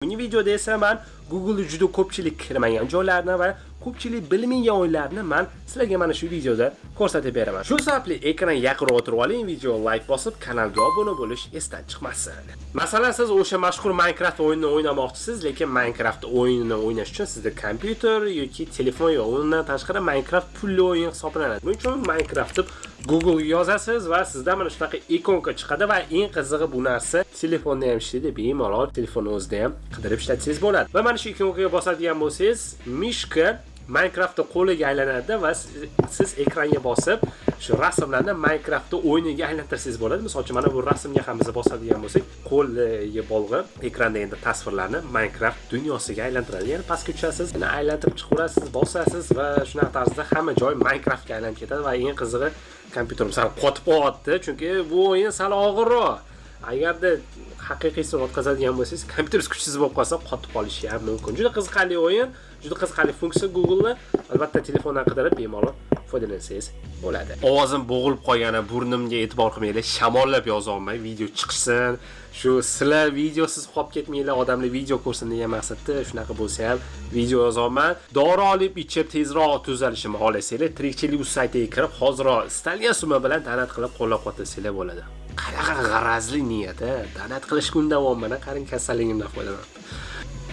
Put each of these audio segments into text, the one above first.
Bugungi videoda esa men Google juda ko'pchilik kirmagan joylarni va ko'pchilik bilmagan o'yinlarni men sizlarga mana shu videoda ko'rsatib beraman. Shu sababli ekran yaqinroq o'tirib oling, video like bosib, kanalga obuna bo'lish esdan chiqmasin. Masalan, siz o'sha mashhur Minecraft o'yinini o'ynamoqchisiz, lekin Minecraft o'yinini o'ynash uchun sizda kompyuter yoki telefon yo'q. Undan tashqari Minecraft pulli o'yin hisoblanadi. Buning uchun Minecraft deb Google yozasiz va sizda mana shunaqa ikonka chiqadi va eng qizig'i bu narsa telefonda ham ishlaydi, bemalol telefon o'zida ham qidirib ishlatsangiz bo'ladi. Va mana shu ikonkaga bosadigan bo'lsangiz, mishka Minecraftda qo'liga aylanadi va siz ekranga bosib, shu rasmlarni Minecraftda o'yiniga aylantirsangiz bo'ladi. Misol uchun mana bu rasmga ham biz bosadigan bo'lsak, qo'lga bog'lab ekranda endi tasvirlarni Minecraft dunyosiga aylantiradi. Ya'ni pastga tushasiz, yana aylantirib chiqaverasiz, bosasiz va shunaqa tarzda hamma joy Minecraftga aylanib ketadi va eng qizig'i kompyuterim sal qotib qoldi, chunki bu o'yin sal og'irroq. Agarda haqiqiy o'tkazadigan bo'lsangiz, kompyuteringiz kuchsiz bo'lib qolsa, qotib qolishi ham mumkin. Juda qiziqarli o'yin, juda qiziqarli funksiya Google'da. Albatta telefondan qidirib bemalol foydalansangiz bo'ladi. Ovozim bo'g'ilib qolgani, burnimga e'tibor qilmanglar, shamollab yozolmay, video chiqsin. Shu sizlar videosiz qolib ketmanglar, odamlar video ko'rsin degan maqsadda shunaqa bo'lsa ham video yozolman. Dori olib ichib tezroq tuzalishimni xohlasanglar, tirikchilik saytiga kirib, hozirroq istalgan summa bilan donat qilib qo'llab-quvvatsanglar bo'ladi. Qanaqa g'arazli niyat-a? Donat qilishga undavomman, qaring kasalligimdan foydalanan.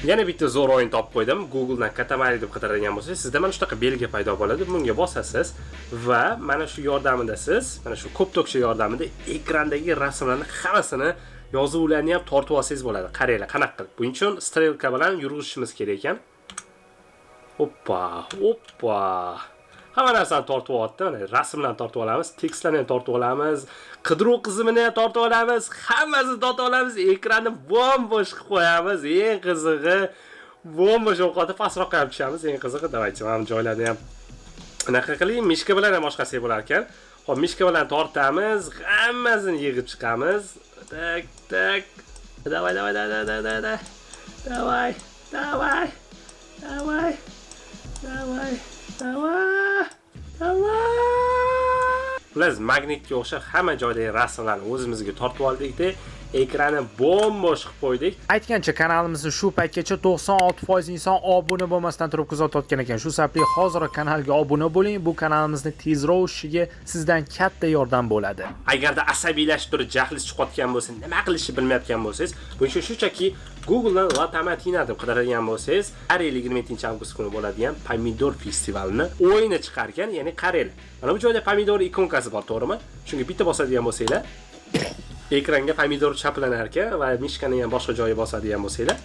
Yana bitta zo'r o'yin topib qo'ydim. Google'dan Katamari deb qidiradigan bo'lsangiz, sizda mana shunaqa belgi paydo bo'ladi. Bunga bosasiz va mana shu yordamida siz, mana shu ko'p tokcha yordamida ekrandagi rasmlarni hammasini yozuvlarni ham tortib olsangiz bo'ladi. Qaranglar, qanaqa qilib. Buning uchun strelka bilan yurg'izishimiz kerak ekan. Hoppa. Hamma narsani tortib olyapti. Mana rasmlarni tortib olamiz, tekstlarni ham tortib olamiz, qidiruv tizimini ham tortib olamiz, hammasini tortib olamiz, ekranni bo'm-bo'sh qilib qo'yamiz. Eng qizig'i bo'm-bo'sh o'qotib pastroqqa ham tushamiz. Eng qizig'i, davaychi, mana joylarni ham anaqa qiling, mishka bilan ham boshqasi bo'lar ekan. Xo'p, mishka bilan tortamiz, hammasini yig'ib chiqamiz. Tak. Davay. Biz magnitga o'xshab hamma joydagi rasmlarni o'zimizga tortib oldik-da, ekranni bo'm-bo'sh qilib qo'ydik. Aytgancha kanalimizni shu paytgacha 96% inson obuna bo'lmasdan turib kuzatayotgan ekan. Shu sababli hozir kanalga obuna bo'ling. Bu kanalimizni tezroq o'sishiga sizdan katta yordam bo'ladi. Agarda asabiylashib turib jahlingiz chiqayotgan bo'lsa, nima qilishni bilmayotgan bo'lsangiz, buning uchun shunchaki Google'dan Latamatina deb qidiradigan bo'lsangiz, har yil 27-avgust kuni bo'ladigan Pomidor festivalini o'yini chiqar ekan, ya'ni qaranglar. Mana bu joyda pomidor ikonkasi bor, to'g'rimi? Shunga bitta bosadigan bo'lsanglar, ekranga pomidor chaplanar ekan va mishkani ham boshqa joyga bosadigan bo'lsanglar,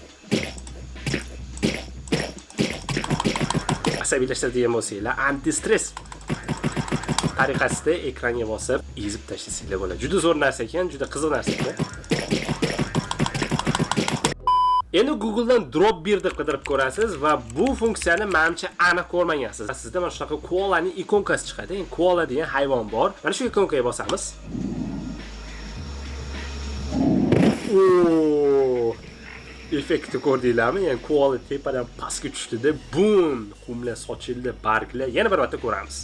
asabiylashtiradigan bo'lsanglar, anti-stress tariqasida ekranga bosib ezib tashlasanglar bo'ladi. Juda zo'r narsa ekan, juda qiziq narsa ekan. Endi Google'dan drop bir deb qidirib ko'rasiz va bu funksiyani menimcha aniq ko'rmagansiz. Sizda mana shunaqa koalaning ikonkasi chiqadi. Endi koala degan hayvon bor. Mana shu ikonkaga bosamiz. Effektni ko'rdinglarmi? Ya'ni koala tepadan pastga tushdi-da, bum, qumlar sochildi, barglar. Yana bir marta ko'ramiz.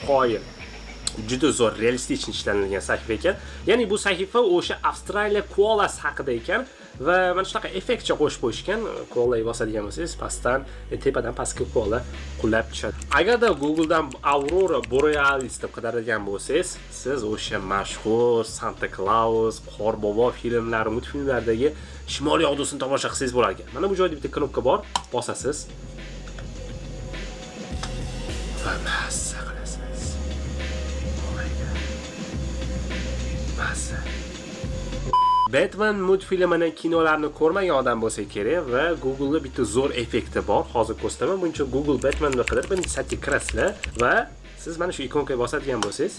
Qoyil. Juda zo'r realistik ishlangan sahifa ekan. Ya'ni bu sahifa o'sha Avstraliya koalasi haqida ekan va mana shunaqa effektcha qo'shib qo'yishgan. Koalaga bosadigan bo'lsangiz, pastdan tepadan pastga koala qulab tushadi. Agarda Google'dan Aurora Borealis deb qidiradigan bo'lsangiz, siz o'sha mashhur Santa Claus, Qorbobo filmlari, multfilmlardagi Shimoliy yog'dusini tomosha qilsangiz bo'lar ekan. Mana bu joyda bitta knopka bor, bosasiz. Va massa qilasiz. Batman multfilmini, kinolarni ko'rmagan odam bo'lsa kerak va Google'da bitta zo'r effekti bor. Hozir ko'rsataman. Buning uchun Google Batmanni qidirib, birinchi saytga kirasizlar va siz mana shu ikonkaga bosadigan bo'lsangiz,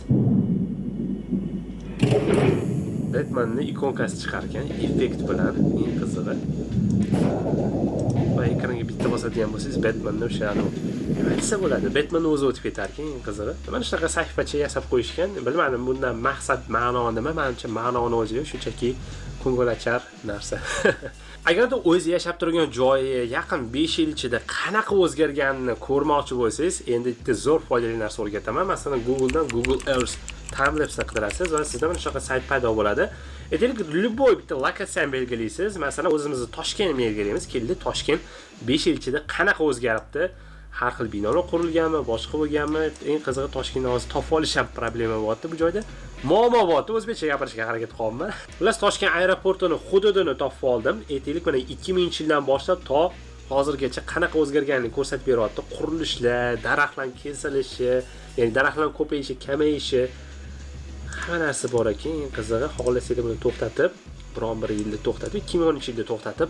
Batmanni ikonkasi chiqar ekan, effekt bilan, eng qizig'i. Va ekranga bitta bosadigan bo'lsangiz, Batmanni o'sha nima desa bo'ladi, Batman o'zi o'tib ketar ekan, eng qizig'i. Mana shunaqa sahifacha yasab qo'yishgan. Bilmadim, bundan maqsad, ma'no nima? Menimcha ma'noni o'zi yo'q, shunchaki ko'ngilachar narsa. Agarda o'zi yashab turgan joyi yaqin 5 yil ichida qanaqa o'zgarganini ko'rmoqchi bo'lsangiz, endi bitta zo'r foydali narsa o'rgataman. Masalan, Google'dan Google Earth timelapse qidirasiz va sizda mana shunaqa sayt paydo bo'ladi. Aytaylik, любой bitta lokatsiyani belgilaysiz. Masalan, o'zimizni Toshkentni belgilaymiz. Keldi, Toshkent 5 yil ichida qanaqa o'zgaribdi? Har xil binolar qurilganmi, boshqa bo'lganmi? Eng qizig'i Toshkentni hozir topib olish ham problema bo'lyapti bu joyda. Muammo bo'lyapti, o'zbekcha gapirishga harakat qilyapman. Xullas, Toshkent aeroportining hududini topib oldim. Aytaylik, mana 2000-yildan boshlab to hozirgacha qanaqa o'zgarganligini ko'rsatib beryapti. Qurilishlar, daraxtlar kesilishi, ya'ni daraxtlar ko'payishi, kamayishi, hamma narsa bor ekan. Eng qizig'i, xohlasanglar buni to'xtatib, biron bir yilda to'xtatib, 2013-yilda to'xtatib,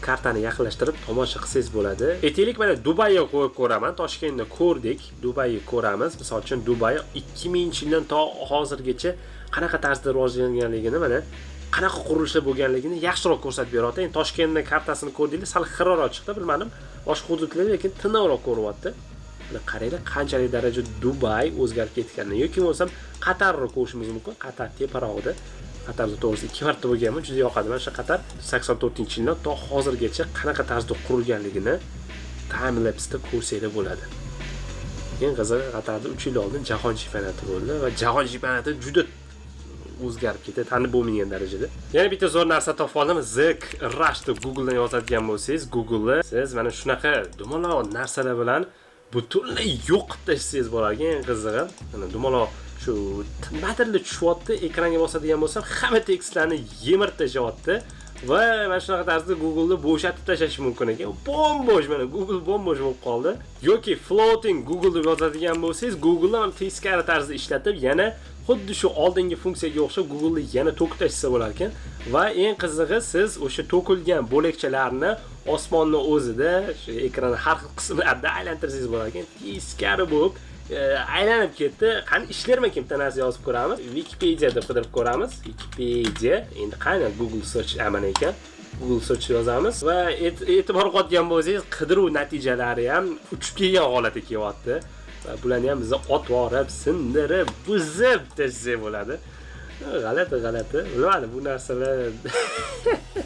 kartani yaqinlashtirib tomosha qilsangiz bo'ladi. Aytaylik, mana Dubayga qo'yib ko'raman. Toshkentni ko'rdik, Dubayni ko'ramiz. Misol uchun Dubay 2000-yildan to hozirgacha qanaqa tarzda rivojlanganligini, mana qanaqa qurilishlar bo'lganligini yaxshiroq ko'rsatib beryapti. Endi Toshkentning kartasini ko'rdinglar, sal xiraroq chiqdi, bilmadim. Boshqa hududlarda lekin tiniqroq ko'ryapti. Mana qaranglar, qanchalik daraja Dubay o'zgarib ketganini. Yoki bo'lsam Qatarni ko'rishimiz mumkin. Qatar teparog'ida. Qatarda to'g'risi 2 marta bo'lganman, juda yoqadi. Mana shu Qatar 84-yildan to hozirgacha qanaqa tarzda qurilganligini timelapse da ko'rsanglar bo'ladi. Eng qizig'i, Qatarda 3 yil oldin jahon chempionati bo'ldi va jahon chempionati juda o'zgarib ketdi, tanib bo'lmagan darajada. Yana bitta zo'r narsa topib oldim. Zik Rush deb Googledan yozadigan bo'lsangiz, Google siz mana shunaqa dumaloq narsalar bilan butunlay yo'qib tashlaysiz bo'lar ekan. Eng qizig'i, mana dumaloq shu nimadirlar tushyapti, ekranga bosadigan bo'lsam, hamma tekstlarni yemirib tashyapti va mana shunaqa tarzda Google'ni bo'shatib tashlash mumkin ekan. Bombosh, mana Google bombosh bo'lib qoldi. Yoki floating Google deb yozadigan bo'lsangiz, Google'ni teskari tarzda ishlatib, yana xuddi shu oldingi funksiyaga o'xshab Google'ni yana to'kib tashlasa bo'lar ekan. Va eng qizig'i, siz o'sha to'kilgan bo'lakchalarni osmonning o'zida, shu ekranning har xil qismlarida aylantirsangiz bo'lar ekan. Teskari bo'lib aylanib ketdi. Qani ishlarmikin bitta narsa yozib ko'ramiz. Wikipedia deb qidirib ko'ramiz. Wikipedia. Endi qani Google search aman ekan. Google search yozamiz va e'tibor qotgan bo'lsangiz, qidiruv natijalari ham uchib kelgan holatga kelyapti. Va bularni ham biz otib yorib, sindirib, buzib tashsa bo'ladi. G'alati. Bilmadim, bu narsalar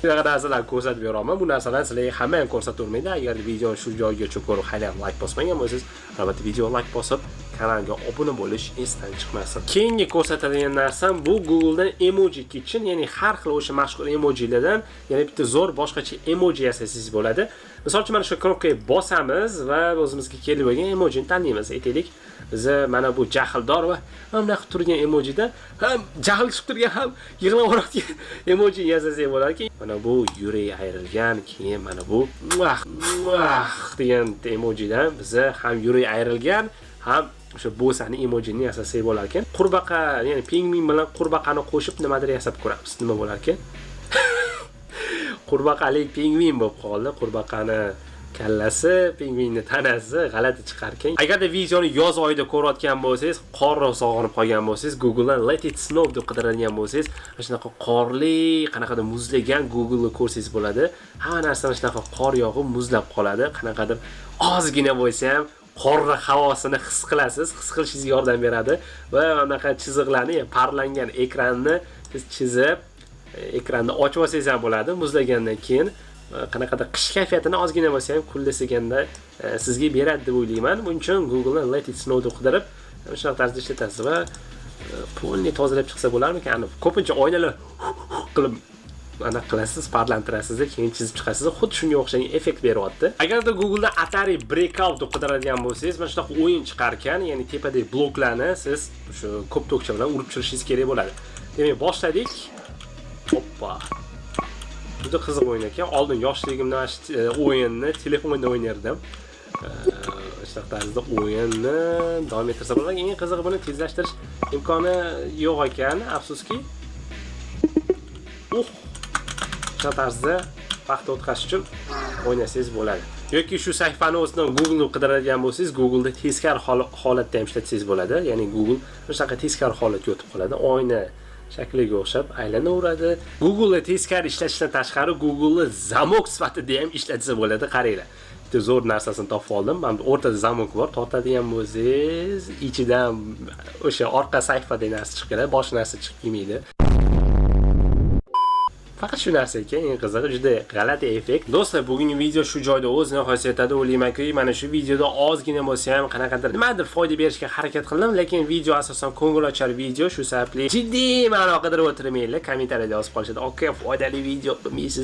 bunaqa narsalarni ko'rsatib beraman. Bu narsalarni sizlarga hamma ham ko'rsatavermaydi. Agar videoni shu joyigacha ko'rib, hali ham like bosmagan bo'lsangiz, albatta videoni like bosib, kanalga obuna bo'lish esdan chiqmasin. Keyingi ko'rsatadigan narsam bu Google'dan Emoji Kitchen, ya'ni har xil o'sha mashhur emojilardan yana bitta zo'r boshqacha emoji yasasangiz bo'ladi. Misol uchun mana shu knopkaga bosamiz va o'zimizga kelib bo'lgan emojini tanlaymiz. Aytaylik, biz mana bu jahldor va mana qilib turgan emojidan ham jahl chiqib turgan, ham yig'lab o'rayotgan emoji yasasak bo'larki, mana bu yurak ayrilgan, keyin mana bu degan emojidan biz ham yurak ayrilgan, ham o'sha bo'sani emojini yasasak bo'lar ekan. Qurbaqa, ya'ni pingvin bilan qurbaqani qo'shib nimadir yasab ko'ramiz. Nima bo'lar ekan? Qurbaqalik pingvin bo'lib qoldi. Qurbaqani kallasi, pingvinni tanasi g'alati chiqar ekan. Agarda videoni yoz oyida ko'rayotgan bo'lsangiz, qorni sog'inib qolgan bo'lsangiz, Google'dan Let It Snow deb qidiradigan bo'lsangiz, shunaqa qorli, qanaqadir muzlagan Google'ni ko'rsangiz bo'ladi. Hamma narsani shunaqa qor yog'ib muzlab qoladi. Qanaqadir ozgina bo'lsa ham qorni havosini his qilasiz, his qilishingizga yordam beradi va bunaqa chiziqlarni, parlangan ekranni siz chizib, ekranni ochib olsangiz ham bo'ladi. Muzlagandan keyin qanaqadir qish kayfiyatini ozgina bo'lsa ham kullasiga sizga beradi deb o'ylayman. Buning uchun Google'dan Let It Snow deb qidirib, shunaqa tarzda ishlatasiz va polni tozalab chiqsa bo'larmikan? Ko'pincha oynalar qilib ana qilasiz, parlantirasiz, keyin chizib chiqasiz. Xuddi shunga o'xshagan effekt beryapti. Agarda Google'da Atari Breakout deb qidiradigan bo'lsangiz, mana shunaqa o'yin chiqar ekan, ya'ni tepadagi bloklarni siz shu ko'p tokcha bilan urib tushirishingiz kerak bo'ladi. Demak, boshladik. Hoppa. Juda qiziq o'yin ekan. Oldin yoshligimda o'yinni telefonda o'ynardim. Shunaqa tarzda o'yinni davom ettirsa bo'ladi. Eng qizig'i buni tezlashtirish imkoni yo'q ekan, afsuski. Shunaqa tarzda vaqt o'tkazish uchun o'ynasangiz bo'ladi. Yoki shu sahifani o'zidan Google qidiradigan bo'lsangiz, Google'da teskari holatda ham ishlatsangiz bo'ladi. Ya'ni Google shunaqa teskari holatga o'tib qoladi. Oyna shakliga o'xshab aylanaveradi. Google'ni teskari ishlatishdan tashqari Google'ni zamok sifatida ham ishlatsa bo'ladi. Qaranglar. Bitta zo'r narsasini topib oldim. Mana bu o'rtada zamok bor. Tortadigan bo'lsangiz, ichidan o'sha orqa sahifadagi narsa chiqib keladi, boshqa narsa chiqib kelmaydi. Faqat shu narsa ekan, eng qizig'i juda g'alati effekt. Do'stlar, bugungi video shu joyda o'z nihoyasiga yetadi. O'ylaymanki, mana shu videoda ozgina bo'lsa ham qanaqadir nimadir foyda berishga harakat qildim, lekin video asosan ko'ngilochar video, shu sababli jiddiy ma'no qidirib o'tirmanglar, kommentariyada yozib qolishadi. "Aka, foydali video qilmaysiz,